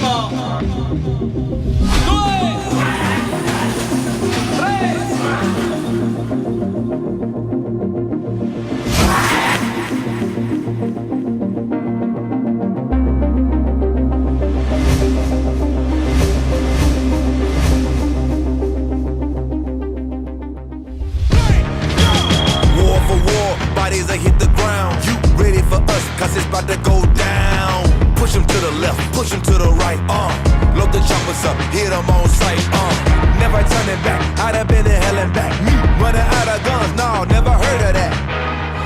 Massimo! 2, 3. War for war, bodies that hit the ground. You ready for us, cause it's about to go down. Push them to the left, push them to the right, load the choppers up, hit them on sight, never turning back, I'd have been in hell and back. Me running out of guns, no, never heard of that.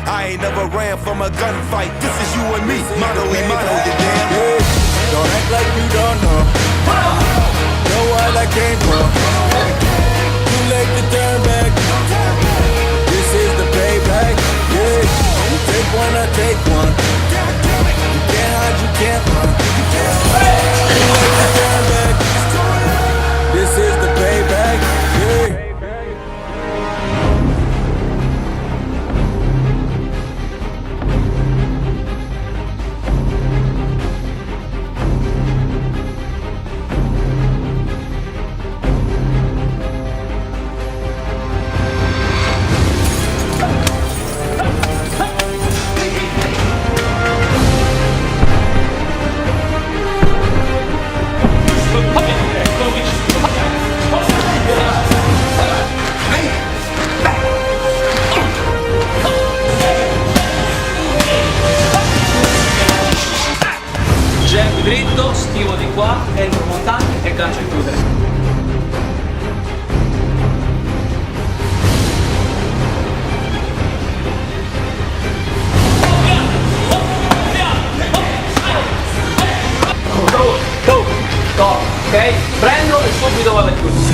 I ain't never ran from a gunfight, this is you and me, mano y mano, you damn. Hey, don't act like you don't know. Know where I came from. Too late to turn back. This is the payback. Yeah, you take one, I take one. You can't hide, you can't run. Too late to turn back. This is the payback. Yeah. Jab dritto, schivo di qua, entro montagna e gancio a chiudere. Go, ok? Prendo e subito vado a chiudere.